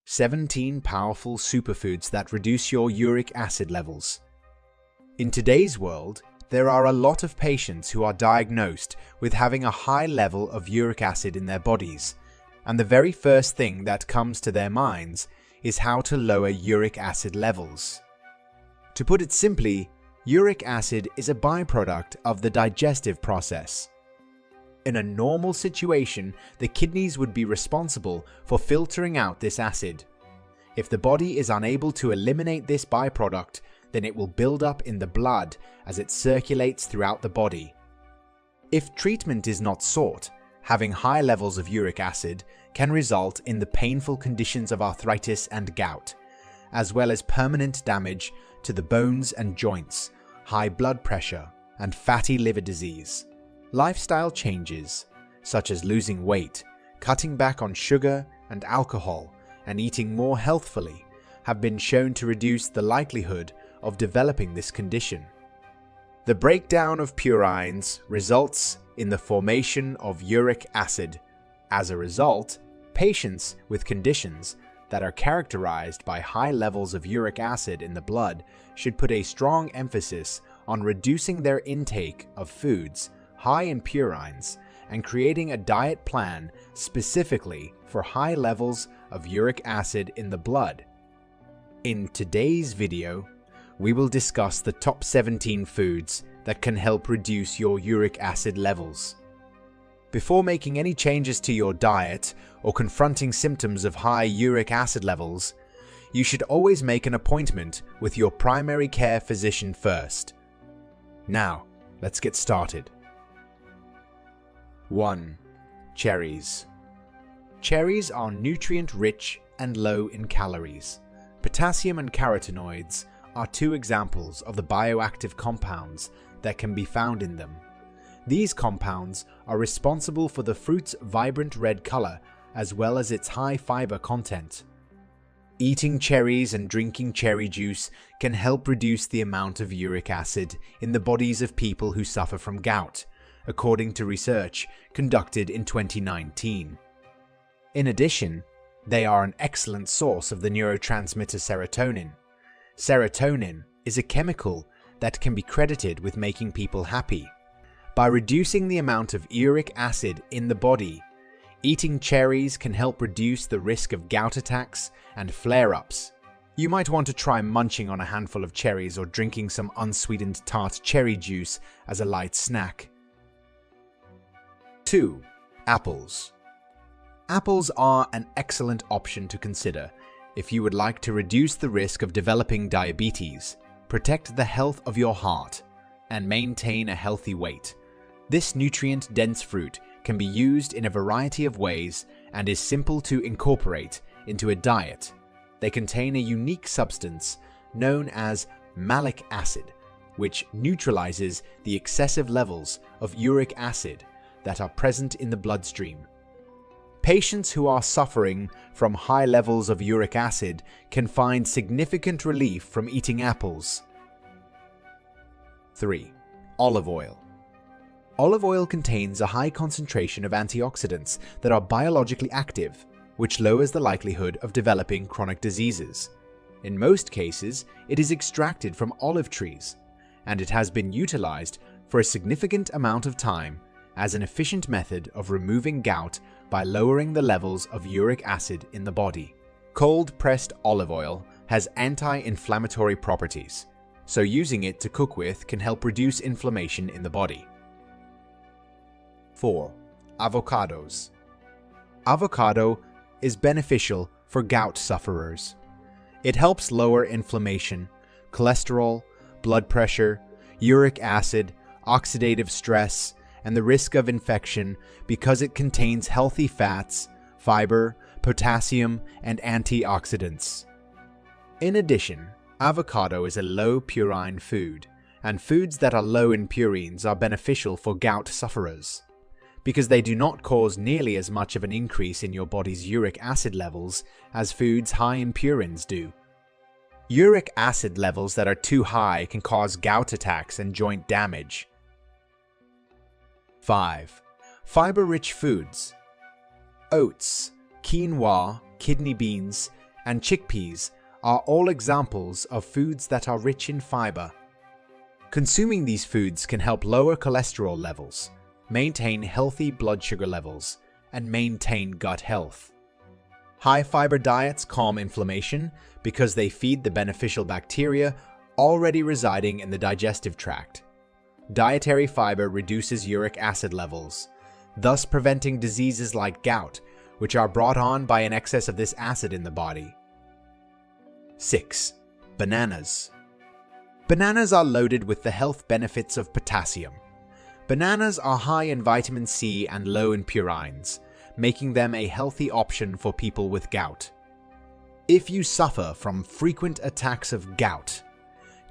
17 powerful superfoods that reduce your uric acid levels. In today's world, there are a lot of patients who are diagnosed with having a high level of uric acid in their bodies, and the very first thing that comes to their minds is how to lower uric acid levels. To put it simply, uric acid is a byproduct of the digestive process. In a normal situation, the kidneys would be responsible for filtering out this acid. If the body is unable to eliminate this byproduct, then it will build up in the blood as it circulates throughout the body. If treatment is not sought, having high levels of uric acid can result in the painful conditions of arthritis and gout, as well as permanent damage to the bones and joints, high blood pressure, and fatty liver disease. Lifestyle changes, such as losing weight, cutting back on sugar and alcohol, and eating more healthfully, have been shown to reduce the likelihood of developing this condition. The breakdown of purines results in the formation of uric acid. As a result, patients with conditions that are characterized by high levels of uric acid in the blood should put a strong emphasis on reducing their intake of foods high in purines and creating a diet plan specifically for high levels of uric acid in the blood. In today's video, we will discuss the top 17 foods that can help reduce your uric acid levels. Before making any changes to your diet or confronting symptoms of high uric acid levels, you should always make an appointment with your primary care physician first. Now, let's get started. 1. Cherries. Cherries are nutrient-rich and low in calories. Potassium and carotenoids are two examples of the bioactive compounds that can be found in them. These compounds are responsible for the fruit's vibrant red color as well as its high fiber content. Eating cherries and drinking cherry juice can help reduce the amount of uric acid in the bodies of people who suffer from gout, according to research conducted in 2019. In addition, they are an excellent source of the neurotransmitter serotonin. Serotonin is a chemical that can be credited with making people happy. By reducing the amount of uric acid in the body, eating cherries can help reduce the risk of gout attacks and flare-ups. You might want to try munching on a handful of cherries or drinking some unsweetened tart cherry juice as a light snack. 2. Apples. Apples are an excellent option to consider if you would like to reduce the risk of developing diabetes, protect the health of your heart, and maintain a healthy weight. This nutrient-dense fruit can be used in a variety of ways and is simple to incorporate into a diet. They contain a unique substance known as malic acid, which neutralizes the excessive levels of uric acid that are present in the bloodstream. Patients who are suffering from high levels of uric acid can find significant relief from eating apples. 3. Olive oil. Olive oil contains a high concentration of antioxidants that are biologically active, which lowers the likelihood of developing chronic diseases. In most cases, it is extracted from olive trees, and it has been utilized for a significant amount of time as an efficient method of removing gout by lowering the levels of uric acid in the body. Cold-pressed olive oil has anti-inflammatory properties, so using it to cook with can help reduce inflammation in the body. 4. Avocados. Avocado is beneficial for gout sufferers. It helps lower inflammation, cholesterol, blood pressure, uric acid, oxidative stress, and the risk of infection because it contains healthy fats, fiber, potassium, and antioxidants. In addition, avocado is a low purine food, and foods that are low in purines are beneficial for gout sufferers because they do not cause nearly as much of an increase in your body's uric acid levels as foods high in purines do. Uric acid levels that are too high can cause gout attacks and joint damage. 5. Fiber-rich foods. Oats, quinoa, kidney beans, and chickpeas are all examples of foods that are rich in fiber. Consuming these foods can help lower cholesterol levels, maintain healthy blood sugar levels, and maintain gut health. High-fiber diets calm inflammation because they feed the beneficial bacteria already residing in the digestive tract. Dietary fiber reduces uric acid levels, thus preventing diseases like gout, which are brought on by an excess of this acid in the body. 6. Bananas. Bananas are loaded with the health benefits of potassium. Bananas are high in vitamin C and low in purines, making them a healthy option for people with gout. If you suffer from frequent attacks of gout,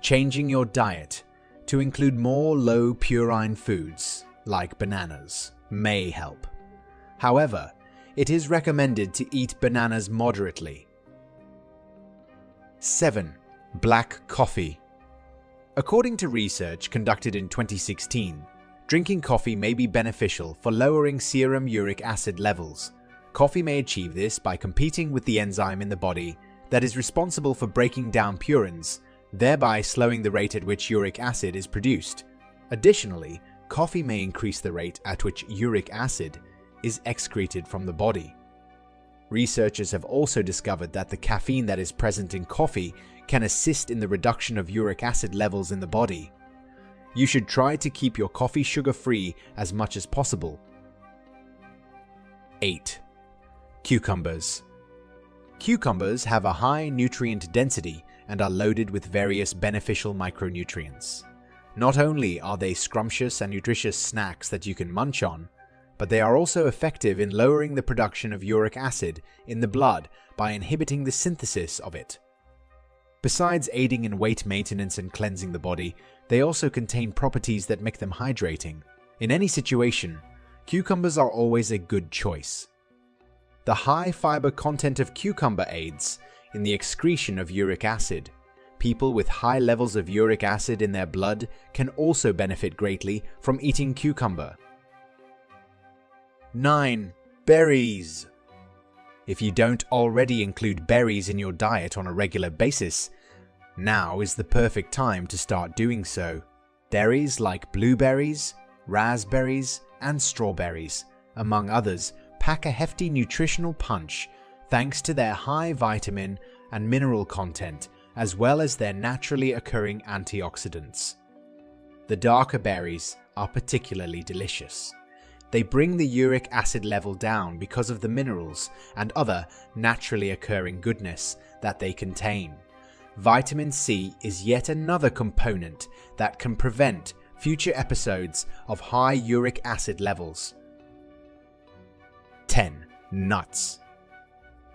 changing your diet to include more low purine foods, like bananas, may help. However, it is recommended to eat bananas moderately. 7. Black coffee. According to research conducted in 2016, drinking coffee may be beneficial for lowering serum uric acid levels. Coffee may achieve this by competing with the enzyme in the body that is responsible for breaking down purines, thereby slowing the rate at which uric acid is produced. Additionally, coffee may increase the rate at which uric acid is excreted from the body. Researchers have also discovered that the caffeine that is present in coffee can assist in the reduction of uric acid levels in the body. You should try to keep your coffee sugar-free as much as possible. 8. Cucumbers. Cucumbers have a high nutrient density and are loaded with various beneficial micronutrients. Not only are they scrumptious and nutritious snacks that you can munch on, but they are also effective in lowering the production of uric acid in the blood by inhibiting the synthesis of it. Besides aiding in weight maintenance and cleansing the body, they also contain properties that make them hydrating. In any situation, cucumbers are always a good choice. The high fiber content of cucumber aids in the excretion of uric acid. People with high levels of uric acid in their blood can also benefit greatly from eating cucumber. 9. Berries. If you don't already include berries in your diet on a regular basis, now is the perfect time to start doing so. Berries like blueberries, raspberries, and strawberries, among others, pack a hefty nutritional punch thanks to their high vitamin and mineral content, as well as their naturally occurring antioxidants. The darker berries are particularly delicious. They bring the uric acid level down because of the minerals and other naturally occurring goodness that they contain. Vitamin C is yet another component that can prevent future episodes of high uric acid levels. 10. Nuts.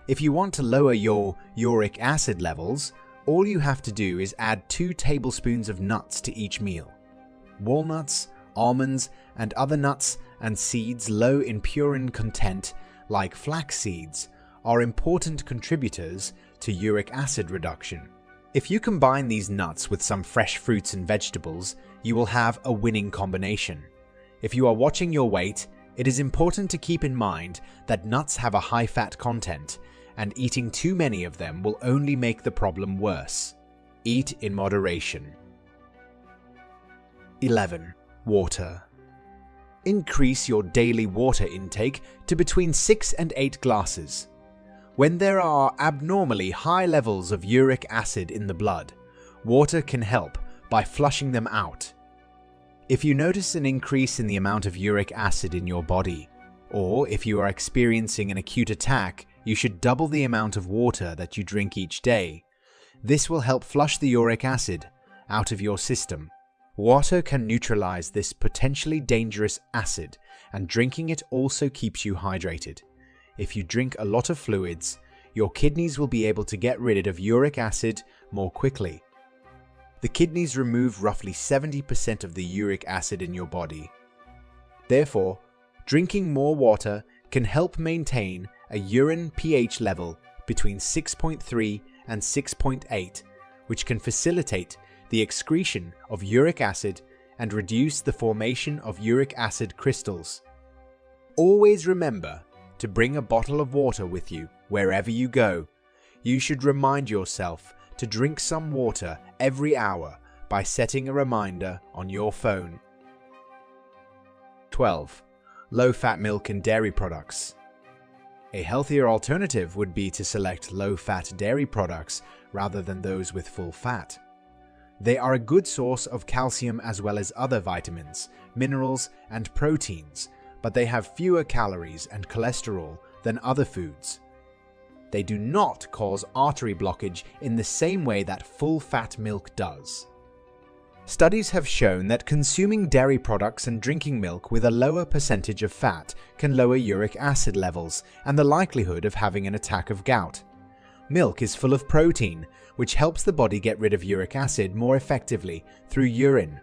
If you want to lower your uric acid levels, all you have to do is add 2 tablespoons of nuts to each meal. Walnuts, almonds, and other nuts and seeds low in purine content, like flax seeds, are important contributors to uric acid reduction. If you combine these nuts with some fresh fruits and vegetables, you will have a winning combination. If you are watching your weight, it is important to keep in mind that nuts have a high fat content, and eating too many of them will only make the problem worse. Eat in moderation. 11. Water. Increase your daily water intake to between 6 and 8 glasses. When there are abnormally high levels of uric acid in the blood, water can help by flushing them out. If you notice an increase in the amount of uric acid in your body, or if you are experiencing an acute attack, you should double the amount of water that you drink each day. This will help flush the uric acid out of your system. Water can neutralize this potentially dangerous acid, and drinking it also keeps you hydrated. If you drink a lot of fluids, your kidneys will be able to get rid of uric acid more quickly. The kidneys remove roughly 70% of the uric acid in your body. Therefore, drinking more water can help maintain a urine pH level between 6.3 and 6.8, which can facilitate the excretion of uric acid and reduce the formation of uric acid crystals. Always remember to bring a bottle of water with you wherever you go. you should remind yourself to drink some water every hour by setting a reminder on your phone. 12. Low-fat milk and dairy products. A healthier alternative would be to select low-fat dairy products rather than those with full fat. They are a good source of calcium as well as other vitamins, minerals, and proteins, but they have fewer calories and cholesterol than other foods. They do not cause artery blockage in the same way that full-fat milk does. Studies have shown that consuming dairy products and drinking milk with a lower percentage of fat can lower uric acid levels and the likelihood of having an attack of gout. Milk is full of protein, which helps the body get rid of uric acid more effectively through urine.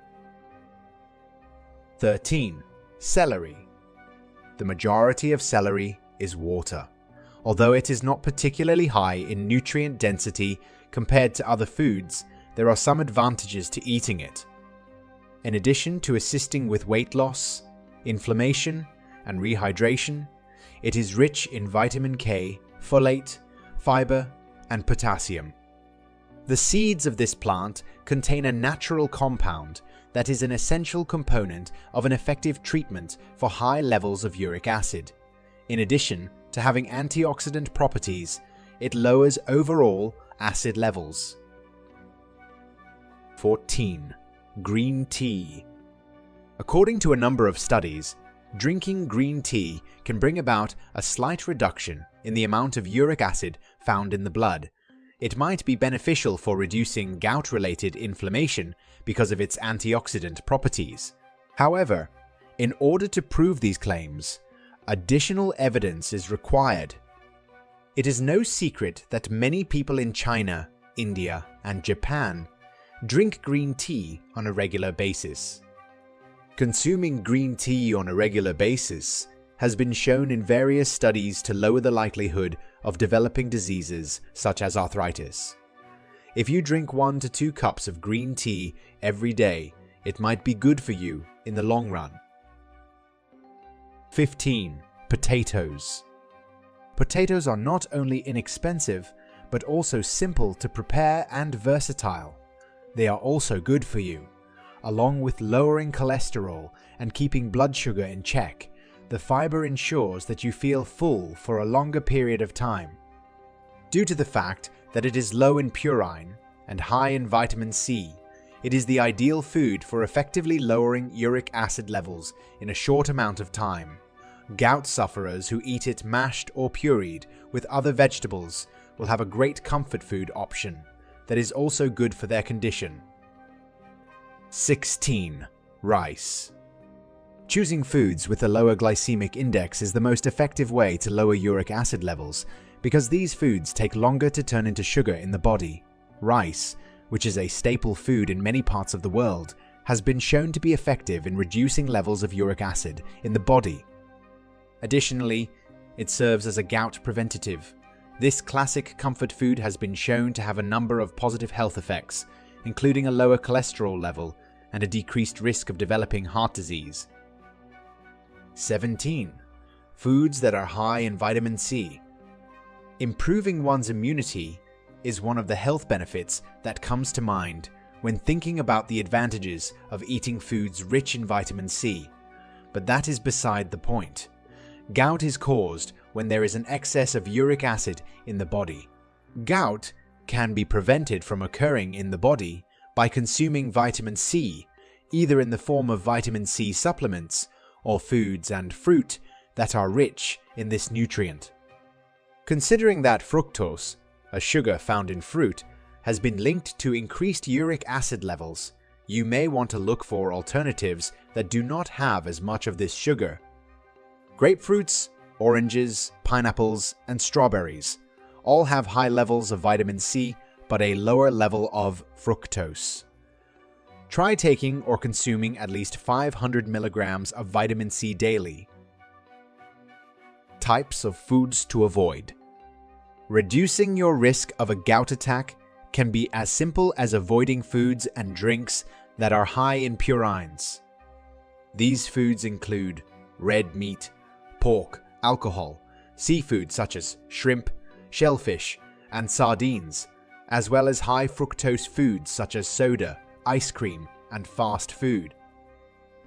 13. Celery. The majority of celery is water. Although it is not particularly high in nutrient density compared to other foods, there are some advantages to eating it. In addition to assisting with weight loss, inflammation, and rehydration, it is rich in vitamin K, folate, fiber, and potassium. The seeds of this plant contain a natural compound that is an essential component of an effective treatment for high levels of uric acid. In addition to having antioxidant properties, it lowers overall acid levels. 14. Green tea. According to a number of studies, drinking green tea can bring about a slight reduction in the amount of uric acid found in the blood. It might be beneficial for reducing gout-related inflammation because of its antioxidant properties. However, in order to prove these claims, additional evidence is required. It is no secret that many people in China, India, and Japan drink green tea on a regular basis. Consuming green tea on a regular basis has been shown in various studies to lower the likelihood of developing diseases such as arthritis. If you drink 1 to 2 cups of green tea every day, it might be good for you in the long run. 15. Potatoes. Potatoes are not only inexpensive, but also simple to prepare and versatile. They are also good for you. Along with lowering cholesterol and keeping blood sugar in check, the fiber ensures that you feel full for a longer period of time. Due to the fact that it is low in purine and high in vitamin C, it is the ideal food for effectively lowering uric acid levels in a short amount of time. Gout sufferers who eat it mashed or pureed with other vegetables will have a great comfort food option that is also good for their condition. 16. Rice. Choosing foods with a lower glycemic index is the most effective way to lower uric acid levels because these foods take longer to turn into sugar in the body. Rice, which is a staple food in many parts of the world, has been shown to be effective in reducing levels of uric acid in the body. Additionally, it serves as a gout preventative. This classic comfort food has been shown to have a number of positive health effects, including a lower cholesterol level and a decreased risk of developing heart disease. 17. Foods that are high in vitamin C. Improving one's immunity is one of the health benefits that comes to mind when thinking about the advantages of eating foods rich in vitamin C. But that is beside the point. Gout is caused when there is an excess of uric acid in the body. Gout can be prevented from occurring in the body by consuming vitamin C, either in the form of vitamin C supplements or foods and fruit that are rich in this nutrient. Considering that fructose, a sugar found in fruit, has been linked to increased uric acid levels, you may want to look for alternatives that do not have as much of this sugar. Grapefruits, oranges, pineapples, and strawberries all have high levels of vitamin C but a lower level of fructose. Try taking or consuming at least 500 milligrams of vitamin C daily. Types of foods to avoid. Reducing your risk of a gout attack can be as simple as avoiding foods and drinks that are high in purines. These foods include red meat, pork, alcohol, seafood such as shrimp, shellfish, and sardines, as well as high fructose foods such as soda, ice cream, and fast food.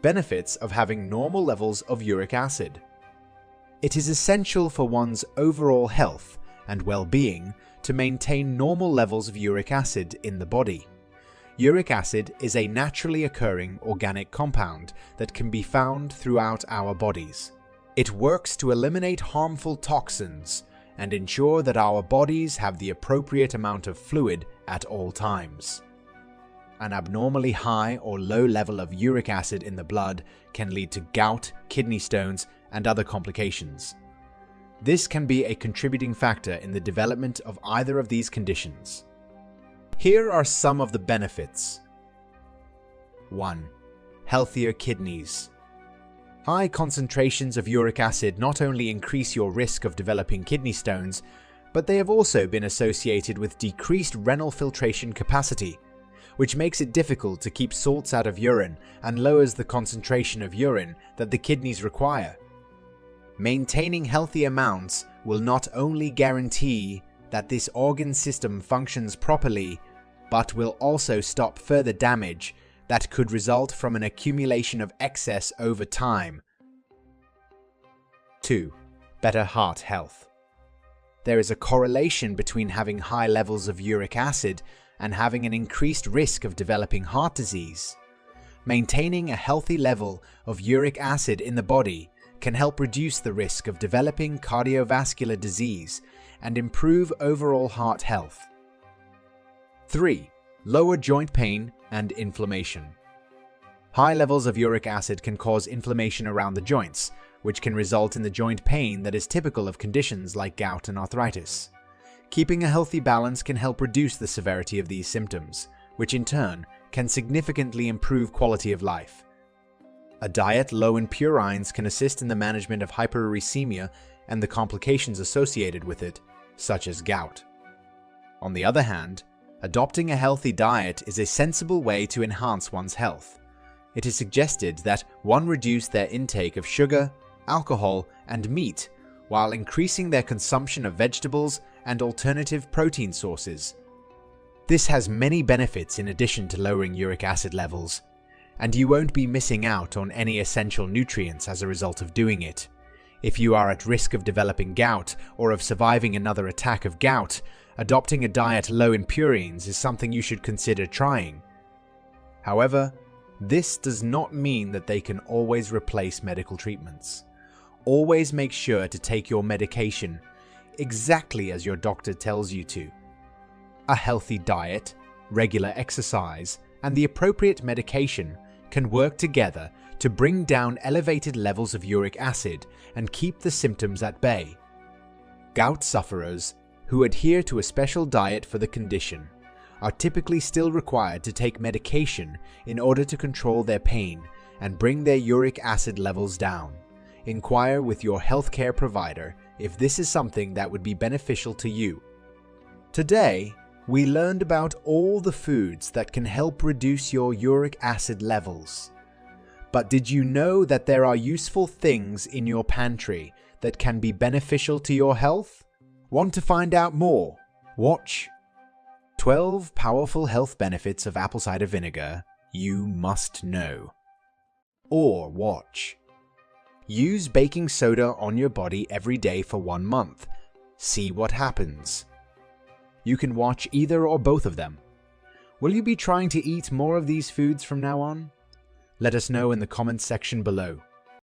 Benefits of having normal levels of uric acid. It is essential for one's overall health and well-being to maintain normal levels of uric acid in the body. Uric acid is a naturally occurring organic compound that can be found throughout our bodies. It works to eliminate harmful toxins and ensure that our bodies have the appropriate amount of fluid at all times. An abnormally high or low level of uric acid in the blood can lead to gout, kidney stones, and other complications. This can be a contributing factor in the development of either of these conditions. Here are some of the benefits. 1. Healthier kidneys. High concentrations of uric acid not only increase your risk of developing kidney stones, but they have also been associated with decreased renal filtration capacity, which makes it difficult to keep salts out of urine and lowers the concentration of urine that the kidneys require. Maintaining healthy amounts will not only guarantee that this organ system functions properly, but will also stop further damage that could result from an accumulation of excess over time. 2. Better heart health. There is a correlation between having high levels of uric acid and having an increased risk of developing heart disease. Maintaining a healthy level of uric acid in the body can help reduce the risk of developing cardiovascular disease and improve overall heart health. 3. Lower joint pain and inflammation. High levels of uric acid can cause inflammation around the joints, which can result in the joint pain that is typical of conditions like gout and arthritis. Keeping a healthy balance can help reduce the severity of these symptoms, which in turn can significantly improve quality of life. A diet low in purines can assist in the management of hyperuricemia and the complications associated with it, such as gout. On the other hand, adopting a healthy diet is a sensible way to enhance one's health. It is suggested that one reduce their intake of sugar, alcohol, and meat while increasing their consumption of vegetables and alternative protein sources. This has many benefits in addition to lowering uric acid levels, and you won't be missing out on any essential nutrients as a result of doing it. If you are at risk of developing gout or of surviving another attack of gout, adopting a diet low in purines is something you should consider trying. However, this does not mean that they can always replace medical treatments. Always make sure to take your medication exactly as your doctor tells you to. A healthy diet, regular exercise, and the appropriate medication can work together to bring down elevated levels of uric acid and keep the symptoms at bay. Gout sufferers who adhere to a special diet for the condition are typically still required to take medication in order to control their pain and bring their uric acid levels down. Inquire with your healthcare provider if this is something that would be beneficial to you. Today, we learned about all the foods that can help reduce your uric acid levels. But did you know that there are useful things in your pantry that can be beneficial to your health? Want to find out more? Watch 12 Powerful Health Benefits of Apple Cider Vinegar You Must Know. Or watch Use baking soda on your body every day for 1 month. See what happens. You can watch either or both of them. Will you be trying to eat more of these foods from now on? Let us know in the comments section below.